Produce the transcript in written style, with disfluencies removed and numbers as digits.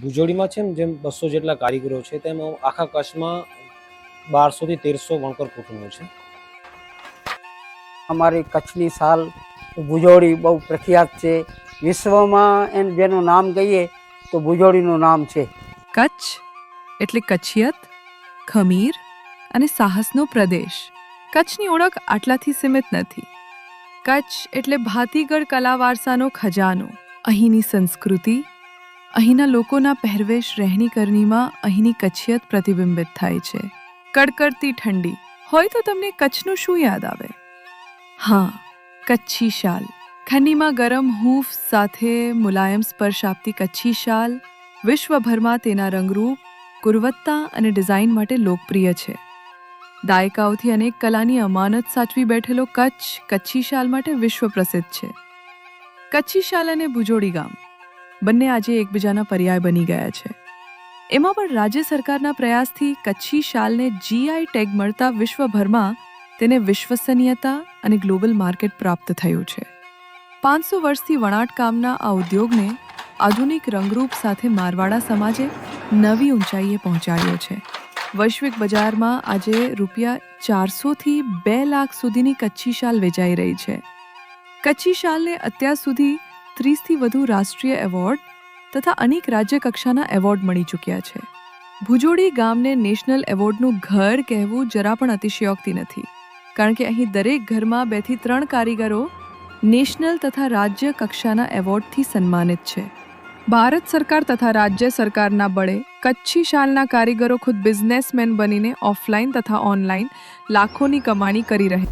ભુજોડીમાં છે ને જેમ 200 જેટલા કારીગરો છે તેમ આખા કચ્છમાં 1200 થી 1300 વણકર કુટુંબો છે. અમારી કચ્છની શાલ ભુજોડી બહુ પ્રખ્યાત છે. વિશ્વમાં જેનું નામ કહીએ તો ભુજોડીનું નામ છે. કચ્છ એટલે કચ્છિયત, ખમીર અને સાહસનો પ્રદેશ. કચ્છની ઓળખ આટલાથી સીમિત નથી. કચ્છ એટલે ભાતીગળ કલા વારસાનો ખજાનો. અહીંની સંસ્કૃતિ, અહીંના લોકોના પહેરવેશ રહેણી કરણીમાં અહીંની કચ્છિયત પ્રતિબિંબિત થાય છે. કડકડતી ઠંડી હોય તો તમને કચ્છનું શું યાદ આવે? હા, કચ્છી શાલ. ઠંડીમાં ગરમ હૂંફ સાથે મુલાયમ સ્પર્શ આપતી કચ્છી શાલ વિશ્વભરમાં તેના રંગરૂપ, ગુણવત્તા અને ડિઝાઇન માટે લોકપ્રિય છે. દાયકાઓથી અનેક કલાની અમાનત સાચવી બેઠેલો કચ્છ કચ્છી શાલ માટે વિશ્વ પ્રસિદ્ધ છે. કચ્છી શાલ અને ભુજોડી ગામ બંને આજે એકબીજાના પર્યાય બની ગયા છે. એમાં પણ રાજ્ય સરકારના પ્રયાસથી કચ્છી શાલને GI ટેગ મળતા વિશ્વભરમાં તેને વિશ્વસનીયતા અને ગ્લોબલ માર્કેટ પ્રાપ્ત થયું છે. 500 વર્ષથી વણાટકામના આ ઉદ્યોગને આધુનિક રંગરૂપ સાથે મારવાડા સમાજે નવી ઊંચાઈએ પહોંચાડ્યો છે. વૈશ્વિક બજારમાં આજે ₹400 થી 2 લાખ સુધીની કચ્છી શાલ વેચાઈ રહી છે. કચ્છી શાલને અત્યાર સુધી 30 થી વધુ રાષ્ટ્રીય એવોર્ડ તથા અનેક રાજ્ય કક્ષાના એવોર્ડ મળી ચૂક્યા છે. ભુજોડી ગામને નેશનલ એવોર્ડનું ઘર કહેવું જરા પણ અતિશયોક્તિ નથી, કારણ કે અહીં દરેક ઘરમાં 2 થી 3 કારીગરો નેશનલ તથા રાજ્ય કક્ષાના એવોર્ડથી સન્માનિત છે. ભારત સરકાર તથા રાજ્ય સરકારના બળે કચ્છી શાલના કારીગરો ખુદ બિઝનેસમેન બનીને ઓફલાઈન તથા ઓનલાઈન લાખોની કમાણી કરી રહે